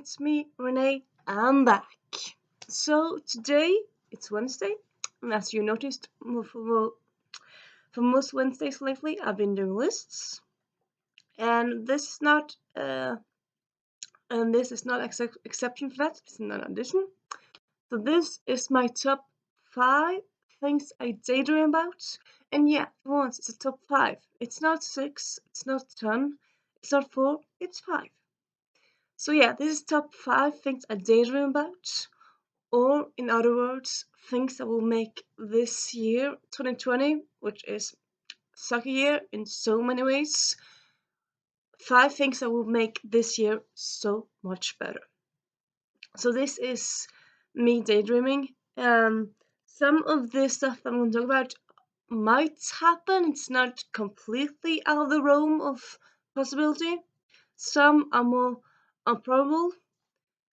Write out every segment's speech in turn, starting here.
it's me, Renee. I'm back. So today it's Wednesday, and as you noticed, for most Wednesdays lately, I've been doing lists, and this is not exception for that. It's not an addition. So this is my top five things I daydream about, and yeah, for once it's a top five. It's not six. It's not 10. It's not four. It's five. So yeah, this is top five things I daydream about. Or, in other words, things that will make this year, 2020, which is sucky year in so many ways, five things that will make this year so much better. So this is me daydreaming. Some of this stuff I'm going to talk about might happen. It's not completely out of the realm of possibility. Some are more improbable.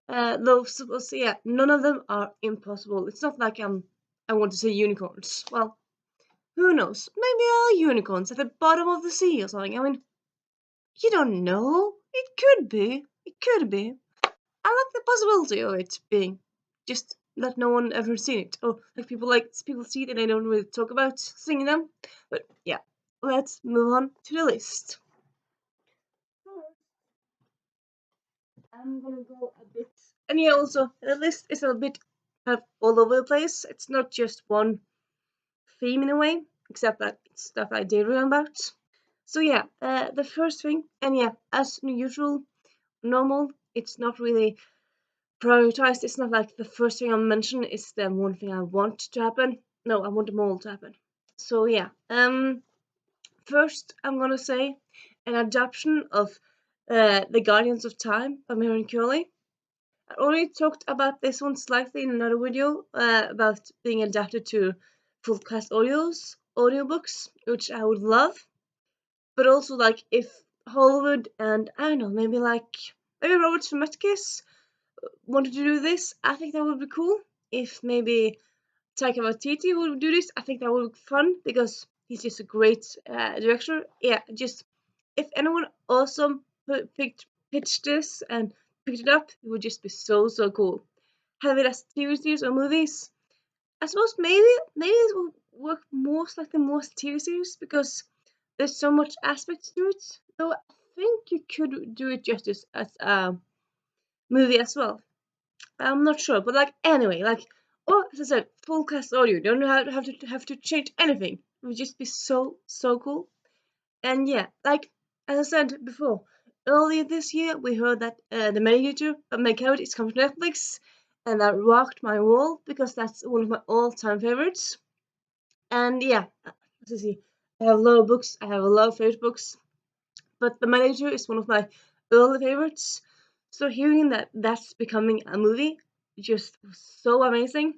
Though, yeah, none of them are impossible. It's not like I want to say unicorns. Well, who knows? Maybe there are unicorns at the bottom of the sea or something. I mean, you don't know. It could be. It could be. I like the possibility of it being just that no one ever seen it, or like people see it and they don't really talk about seeing them. But yeah, let's move on to the list. I'm gonna go a bit, and yeah, also the list is a bit kind of all over the place. It's not just one theme in a way, except that it's stuff I daydream about. So yeah, the first thing, and yeah, as usual, normal. It's not really prioritized. It's not like the first thing I mention is the one thing I want to happen. No, I want them all to happen. So yeah, first I'm gonna say an adaptation of The Guardians of Time by Mary Curley. I already talked about this one slightly in another video about being adapted to full cast audiobooks, which I would love. But also, like, if Hollywood and I don't know, maybe Robert Zemeckis wanted to do this, I think that would be cool. If maybe Taika Waititi would do this, I think that would be fun because he's just a great director. Yeah, just if anyone awesome pitched this and picked it up, it would just be so cool. Have it as TV series or movies. I suppose maybe it will work most like the most TV series because there's so much aspects to it. Though I think you could do it justice as a movie as well. I'm not sure, but like anyway, like or as I said, full cast audio. You don't have to change anything. It would just be so cool. And yeah, like as I said before, earlier this year we heard that the Mediator by Meg is coming to Netflix, and that rocked my world because that's one of my all-time favorites. And yeah, let's see, I have a lot of books. I have a lot of favorite books, but the Mediator is one of my early favorites. So hearing that that's becoming a movie just was so amazing.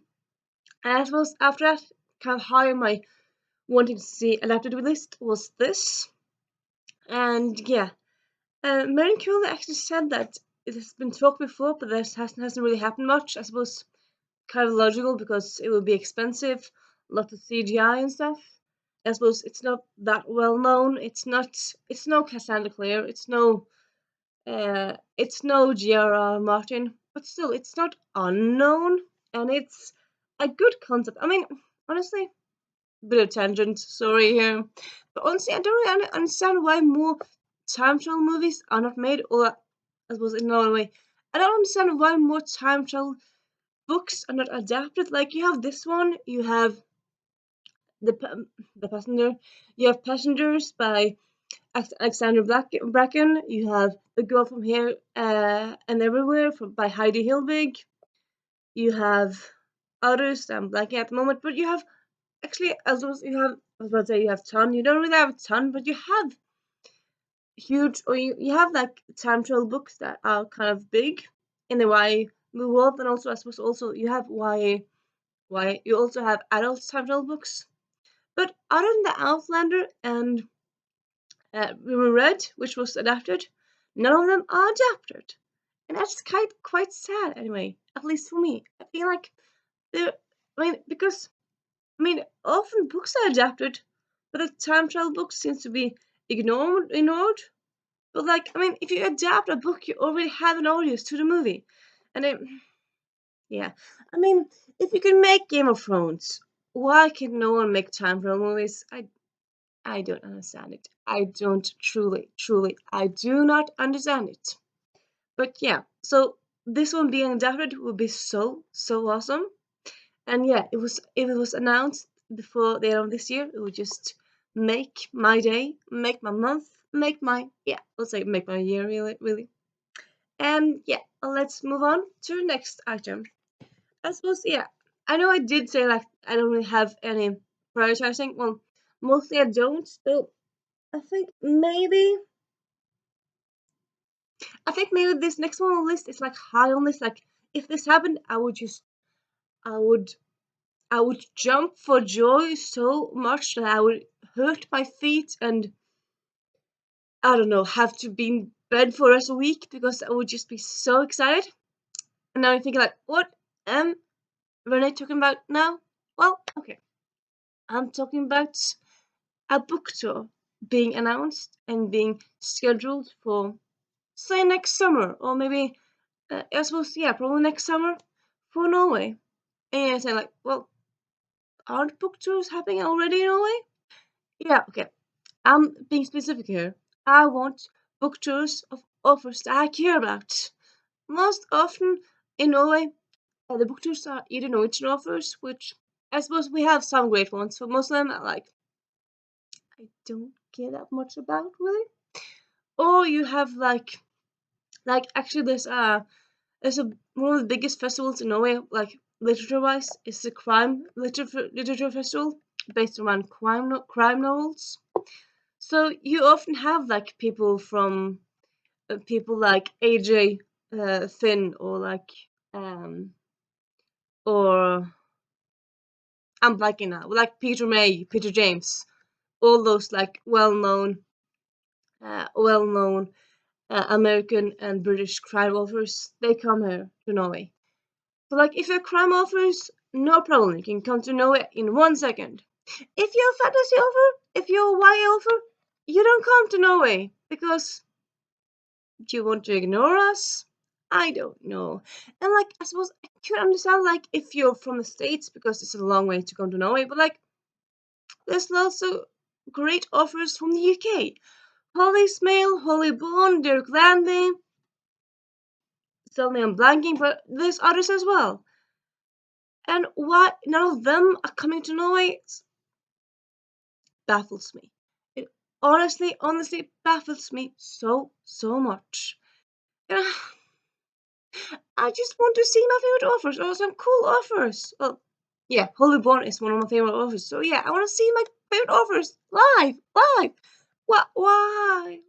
And I suppose after that, kind of high on my wanting to see adapted list was this. And yeah, Marion Cooley actually said that it has been talked before, but this hasn't really happened much. I suppose kind of logical because it would be expensive, lots of CGI and stuff. I suppose it's not that well known. It's no Cassandra Clare. It's no G.R.R. Martin. But still, it's not unknown, and it's a good concept. I mean, honestly, bit of tangent, sorry here. But honestly, I don't really understand why more time travel movies are not made, or I suppose in another way, I don't understand why more time travel books are not adapted. Like you have this one, you have the passenger, you have Passengers by Alexander Bracken, you have The Girl from Here and Everywhere by Heidi Hilbig, you have others I'm blanking at the moment, but you have actually, I was about to say you have ton. You don't really have a ton, but you have huge, or you have like time travel books that are kind of big in the YA world, and also I suppose also you have YA. You also have adult time travel books. But other than the Outlander and River Red, which was adapted, none of them are adapted, and that's quite sad. Anyway, at least for me, I feel like they're. Because often books are adapted, but the time travel books seems to be ignored. But like, I mean, if you adapt a book, you already have an audience to the movie, and it, yeah, I mean, if you can make Game of Thrones, why can no one make time for movies? I don't understand it. I don't truly, I do not understand it. But yeah, so this one being adapted would be so awesome. And yeah, if it was announced before the end of this year, it would just make my day, make my month, make my yeah, let's say make my year really. And yeah, let's move on to the next item. I suppose yeah, I know I did say like I don't really have any prioritizing. Well, mostly I don't. So I think maybe this next one on the list is like high on this. Like if this happened, I would I would jump for joy so much that I would hurt my feet and I don't know, have to be in bed for the rest of the week because I would just be so excited. And now I'm thinking like, what am Renee talking about now? Well, okay. I'm talking about a book tour being announced and being scheduled for say next summer or maybe I suppose yeah, probably next summer for Norway. And I say like, well, aren't book tours happening already in Norway? Yeah, okay. I'm being specific here. I want book tours of authors that I care about. Most often in Norway, the book tours are either Norwegian authors, which I suppose we have some great ones, but most of them are like I don't care that much about really. Or you have like actually there's a one of the biggest festivals in Norway, like literature wise, is the crime literature festival based around crime novels. So you often have like people like AJ Finn um or I'm blanking now, like Peter May, Peter James, all those like well-known American and British crime authors. They come here to Norway. So like if you're crime authors, no problem, you can come to Norway in 1 second. If you're a fantasy author, if you're a YA author, you don't come to Norway because do you want to ignore us? I don't know. And like I suppose I could understand like if you're from the States because it's a long way to come to Norway, but like there's lots of great offers from the UK. Holly Smale, Holly Bourne, Dirk Landy, suddenly I'm blanking, but there's others as well. And why none of them are coming to Norway baffles me. It honestly baffles me so much. And I just want to see my favorite authors or some cool authors. Well, yeah, Holy Born is one of my favorite authors. So yeah, I want to see my favorite authors live. What? Why?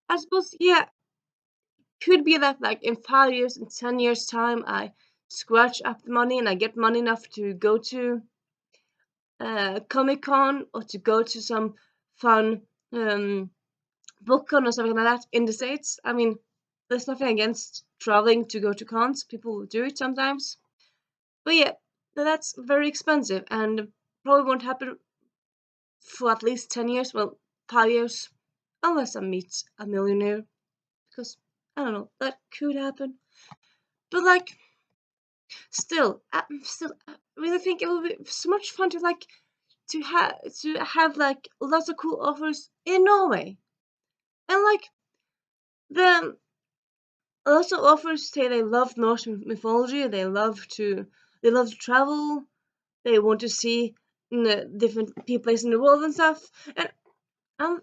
I suppose yeah, could be that like in 5 years, in 10 years time, I scratch up the money and I get money enough to go to Comic Con or to go to some fun um, book con or something like that in the States. I mean, there's nothing against traveling to go to cons. People do it sometimes. But yeah, that's very expensive and probably won't happen for at least 10 years, well, 5 years, unless I meet a millionaire. Because, I don't know, that could happen. But like, I really think it would be so much fun to like, to have like lots of cool offers in Norway. And like, the lots of authors say they love Norse mythology, they love to travel, they want to see different places in the world and stuff. And I'm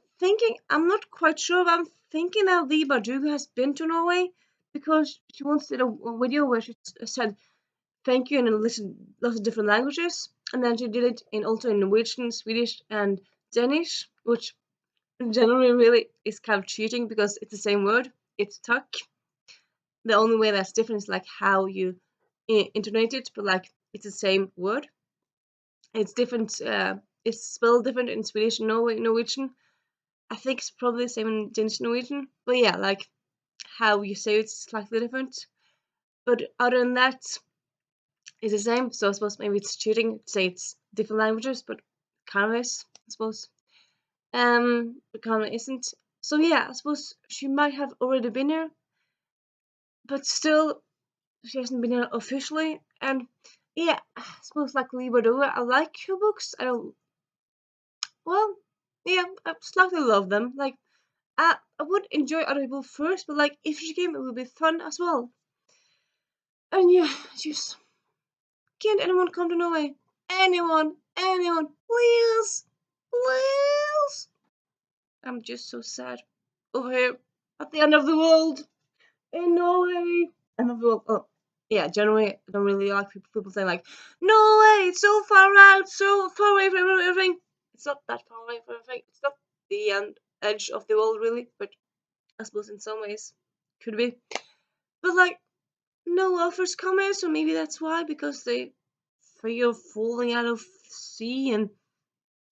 not quite sure, but I'm thinking that Lee Bardugo has been to Norway because she once did a video where she said thank you in lots of different languages, and then she did it also in Norwegian, Swedish, and Danish, which generally really is kind of cheating because it's the same word. It's tuck. The only way that's different is like how you intonate it, but like it's the same word. It's different. It's spelled different in Swedish and Norwegian. I think it's probably the same in Danish and Norwegian. But yeah, like how you say it's slightly different. But other than that, it's the same. So I suppose maybe it's cheating to say it's different languages, but kind of is, I suppose. But kind of isn't. So yeah, I suppose she might have already been here, but still she hasn't been here officially. And yeah, I suppose like Liberdua, I like her books. I don't. Well, yeah, I slightly love them. Like I would enjoy other people first, but like if she came, it would be fun as well. And yeah, just can't anyone come to Norway? Anyone, please, please. I'm just so sad. Over here, at the end of the world, in Norway. End of the world. Oh, yeah. Generally, I don't really like people saying like, Norway, it's so far out, so far away from everything. It's not that far away from everything. It's not the edge of the world, really, but I suppose in some ways could be. But like, no offers come here, so maybe that's why, because they fear falling out of sea and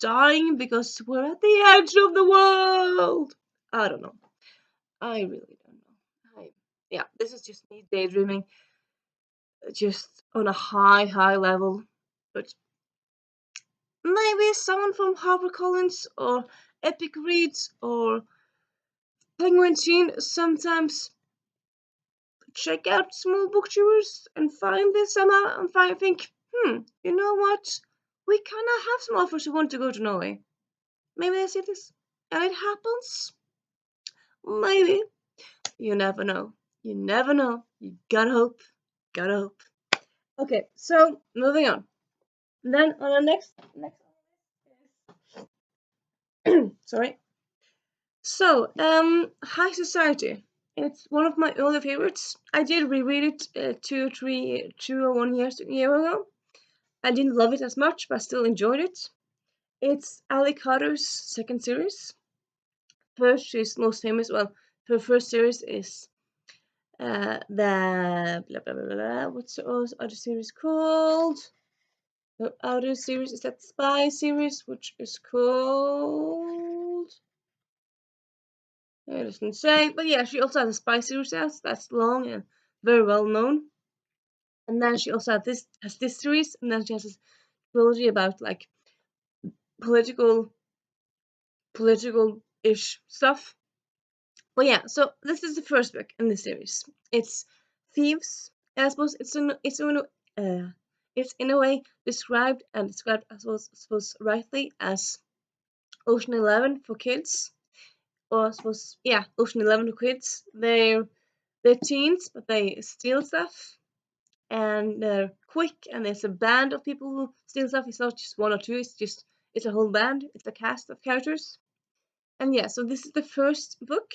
dying because we're at the edge of the world. I don't know. I really don't know. Yeah, this is just me daydreaming, just on a high level. But maybe someone from HarperCollins or Epic Reads or Penguin Teen sometimes check out small booktubers and find this somehow and think, you know what? We kind of have some offers who want to go to Norway. Maybe they see this and it happens. Maybe. You never know. You never know. You gotta hope. Gotta hope. Okay, so moving on. Then on the next sorry. So, High Society. It's one of my early favorites. I did reread it 2 or 1 year ago. I didn't love it as much, but I still enjoyed it. It's Ali Carter's second series. First, she's most famous. Well, her first series is the blah blah blah blah. What's the other series called? The other series is that spy series, which is called. It doesn't say, but yeah, she also has a spy series that's long and very well known. And then she also has this series, and then she has this trilogy about like political political-ish stuff. But yeah, so this is the first book in the series. It's Thieves. And I suppose it's in a way described I suppose rightly as Ocean 11 for kids, or I suppose yeah, Ocean 11 for kids. They're teens, but they steal stuff, and they're quick. And there's a band of people who steal stuff. It's not just one or two. It's a whole band. It's a cast of characters. And yeah, so this is the first book,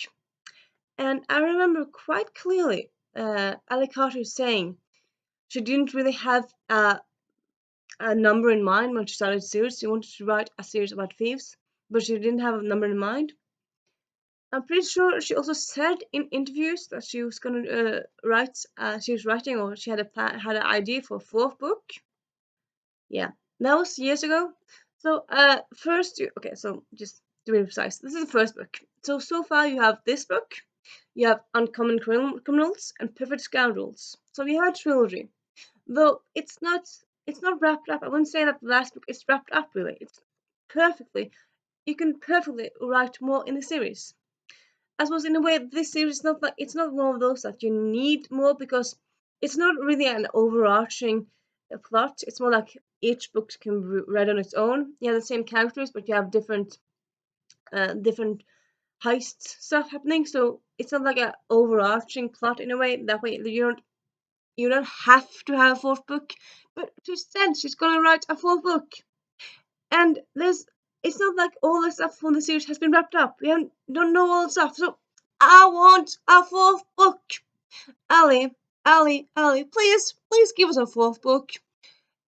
and I remember quite clearly Ali Carter saying she didn't really have a number in mind when she started the series. She wanted to write a series about thieves, but she didn't have a number in mind. I'm pretty sure she also said in interviews that she was gonna write. She was writing, or she had had an idea for a fourth book. Yeah, that was years ago. So okay, so just to be precise, this is the first book. So far you have this book, you have Uncommon Criminals and Perfect Scoundrels. So we have a trilogy, though it's not wrapped up. I wouldn't say that the last book is wrapped up really. It's perfectly. You can perfectly write more in the series. I suppose in a way this series is not like it's not one of those that you need more, because it's not really an overarching plot. It's more like each book can be read on its own. You have the same characters, but you have different heist stuff happening. So it's not like an overarching plot in a way. That way you don't have to have a fourth book. But she said she's gonna write a fourth book, and it's not like all the stuff from the series has been wrapped up. Don't know all the stuff. So I want a fourth book. Ali, please give us a fourth book.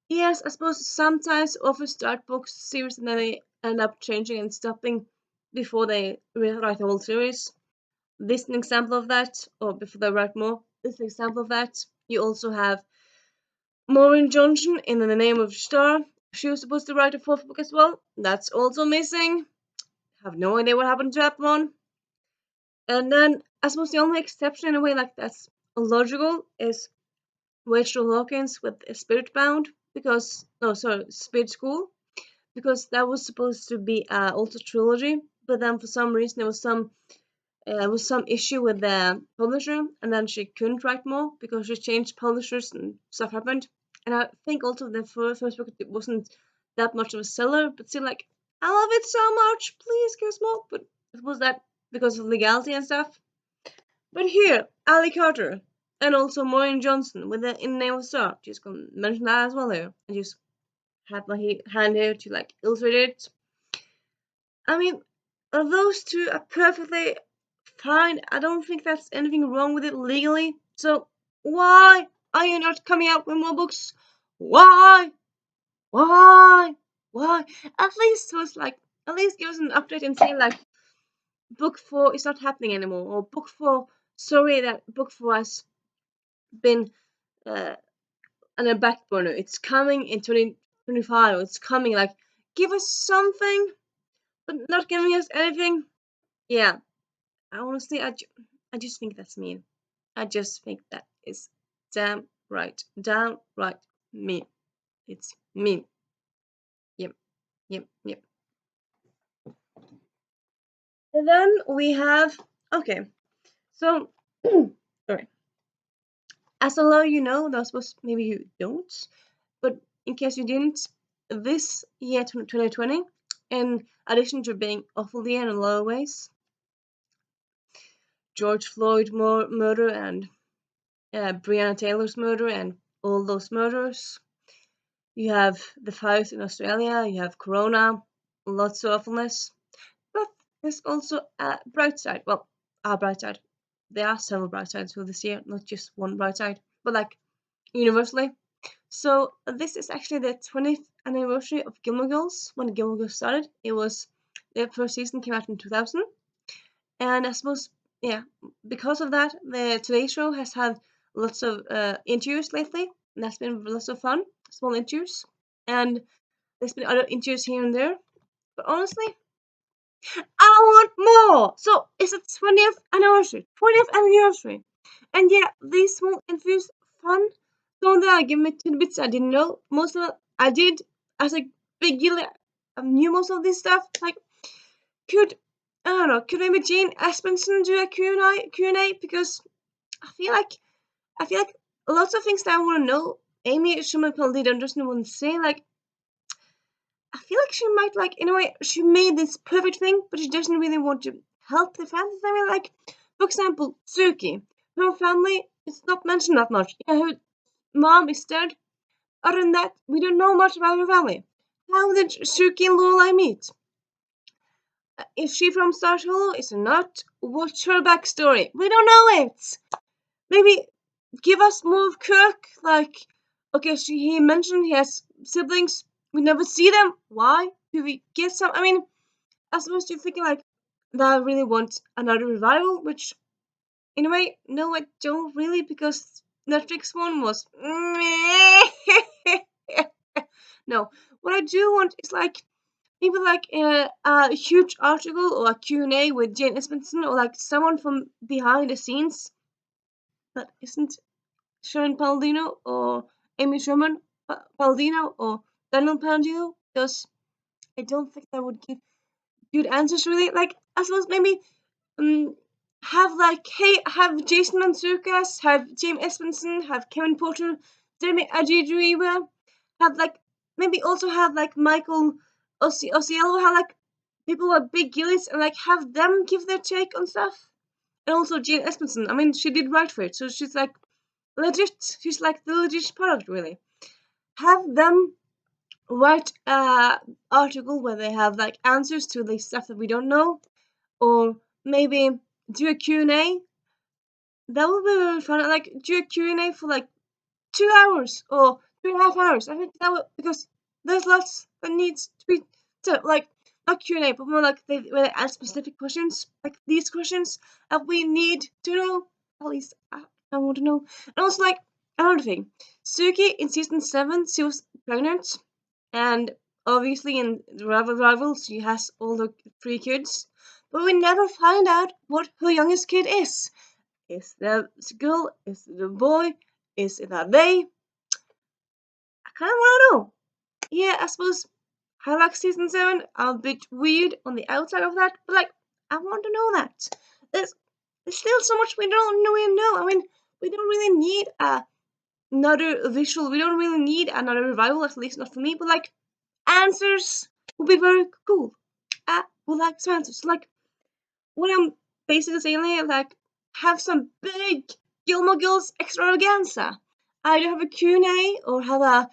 Yes, I suppose sometimes authors start books series and then they end up changing and stopping before they write the whole series. This is an example of that, or before they write more. This is an example of that. You also have Maureen Johnson in The Name of Star. She was supposed to write a fourth book as well. That's also missing. Have no idea what happened to that one. And then I suppose the only exception in a way like that's logical is Rachel Hawkins with Spirit Bound, because no, sorry, Spirit School, because that was supposed to be also trilogy, but then for some reason there was some was some issue with the publisher, and then she couldn't write more because she changed publishers and stuff happened. And I think also the first book it wasn't that much of a seller, but still, like, I love it so much. Please give us more. But it was that because of legality and stuff. But here, Ali Carter and also Maureen Johnson with the In the Name of Star. Just gonna mention that as well here, and just have my hand here to like illustrate it. I mean, those two are perfectly fine. I don't think that's anything wrong with it legally. So why are you not coming out with more books? Why? Why? Why? At least was like, at least give us an update and say like, book four is not happening anymore, or book four. Sorry that book four has been uh, on a back burner. It's coming in 2025. It's coming. Like, give us something, but not giving us anything. Yeah, honestly, I just think that's mean. I just think that is damn right. Damn right mean. It's mean. Yep, yep, yep. And then we have, okay, so, sorry. As a lot you know, that's what maybe you don't, but in case you didn't, this year, 2020, in addition to being awful year in a lot of ways, George Floyd murder and Breonna Taylor's murder and all those murders. You have the fires in Australia, you have Corona, lots of awfulness. But there's also a bright side. Well, a bright side. There are several bright sides for this year, not just one bright side, but like universally. So this is actually the 20th anniversary of Gilmore Girls. When Gilmore Girls started, it was the first season came out in 2000, and I suppose yeah, because of that, the Today Show has had lots of interviews lately, and that's been lots of fun, small interviews, and there's been other interviews here and there. But honestly, I want more. So it's a 20th anniversary, 20th anniversary, and yeah, these small interviews fun. Some of them are giving me tidbits I didn't know. Most of them I did as a big deal. I knew most of this stuff. Like, could I don't know? Could maybe Jane Espenson do a Q&A? Because I feel like lots of things that I want to know. Amy Schumann probably doesn't want to say. Like, I feel like she might like in a way she made this perfect thing, but she doesn't really want to help the fans. I mean, like for example, Suki, her family is not mentioned that much. Yeah, her mom is dead. Other than that, we don't know much about her family. How did Suki and Lorelai meet? Is she from Stars Hollow? Is she not? What's her backstory? We don't know it. Maybe give us more of Kirk. Like, okay, he mentioned he has siblings. We never see them. Why? Do we get some? I mean, I suppose you're thinking like that I really want another revival, which in a way, no, I don't really because Netflix one was no. What I do want is like maybe like a huge article or a Q&A with Jane Espenson or like someone from behind the scenes that isn't Sharon Palladino or Amy Sherman Palladino or Daniel Palladino because I don't think that would give good answers really. Like I suppose maybe um have like hey have Jason Mantzoukas, have James Espenson, have Kevin Porter, Demi Adjidriwa, have like maybe also have like Michael Osiello, have like people with big gillies and like have them give their take on stuff. And also Jane Espenson. I mean she did write for it, so she's like legit. She's like the legit product really. Have them write a article where they have like answers to the stuff that we don't know, or maybe do a Q&A. That would be really fun. Like do a Q&A for like 2 hours or 2.5 hours. I think that would because there's lots that needs to be like not Q&A, but more like where they ask specific questions, like these questions that we need to know. At least I want to know. And also like another thing, Suki in season 7 she was pregnant, and obviously in the rival she has all the 3 kids, but we never find out what her youngest kid is. Is the girl? Is it a boy? Is it a they? I kind of want to know. Yeah, I suppose I like season 7. I'm a bit weird on the outside of that, but like, I want to know that. there's still so much we don't really know. I mean, we don't really need another visual. We don't really need another revival, at least not for me. But like answers would be very cool. I would like some answers. Like what I'm basically saying here, like have some big Gilmore Girls extravaganza. Either have a Q&A or have a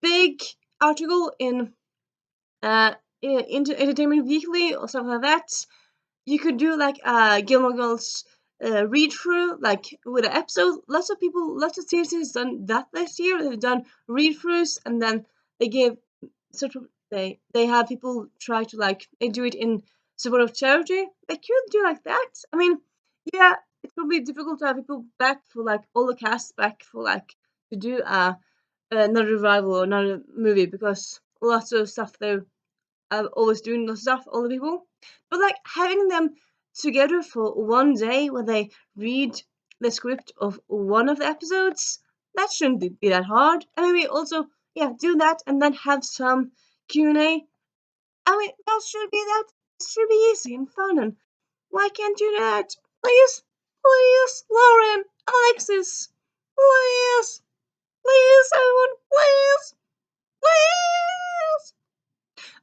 big article in Entertainment Weekly or something like that. You could do like a Gilmore Girls read through, like with an episode. Lots of series has done that this year. They've done read throughs, and then they give sort of they have people try to like they do it in support of charity. They could do like that. I mean, yeah, it would be difficult to have people back for like all the cast back for like to do another revival or another movie because lots of stuff they're always doing the stuff, all the people. But like having them together for one day where they read the script of one of the episodes, that shouldn't be that hard. And maybe also, yeah, do that and then have some Q&A. I mean, that should be easy and fun. And why can't you do that? Please, please, Lauren, Alexis, please, please, everyone, please, please.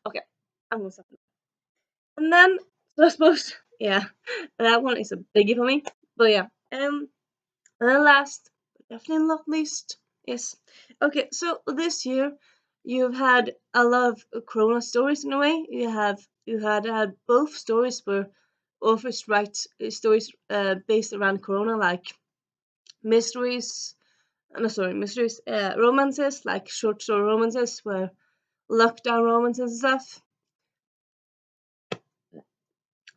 Okay, I'm gonna stop. And then, so I suppose, yeah, that one is a biggie for me. But yeah, and then last, but definitely not least, is okay. So this year, you've had a lot of Corona stories in a way. You had both stories where authors write stories based around Corona, like mysteries. No, sorry, mysteries, romances, like short story romances, where lockdown romances and stuff.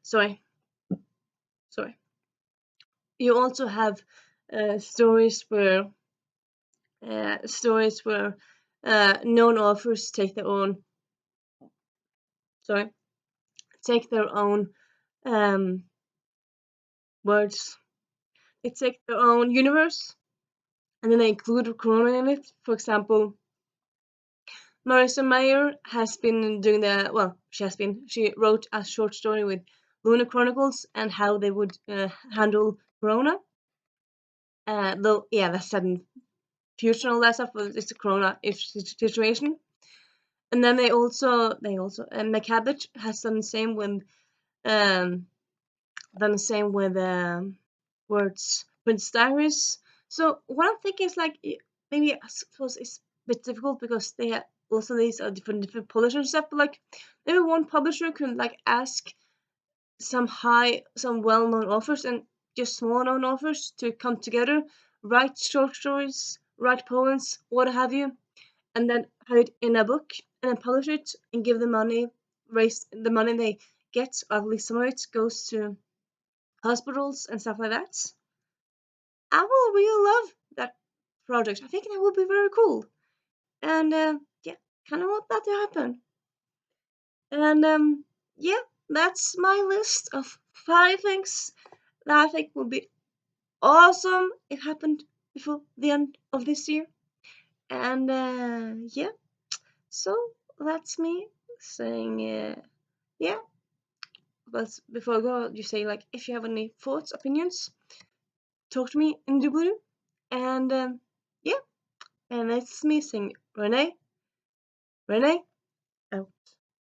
Sorry, sorry. You also have stories where known authors sorry take their own um, words. They take their own universe and then they include Corona in it. For example, Marissa Mayer has been doing she wrote a short story with Lunar Chronicles and how they would handle Corona. Though, yeah, that's sudden future and all that stuff, but it's a Corona situation. And then McCabbage has done the same with um words Prince Diaries. So what I'm thinking is like maybe I suppose it's a bit difficult because also these are different publishers and stuff, but like maybe one publisher could like ask some well-known authors and just small-known authors to come together, write short stories, write poems, what have you, and then have it in a book and then publish it and give the money, raise the money they get, or at least some of it goes to hospitals and stuff like that. I will really love that project. I think that would be very cool. And yeah, kind of want that to happen. And yeah, that's my list of 5 things that I think would be awesome if happened before the end of this year. And yeah, so that's me saying yeah. But before I go, you say like if you have any thoughts, opinions, talk to me in the blue. And yeah, and it's me saying Renee, Renee,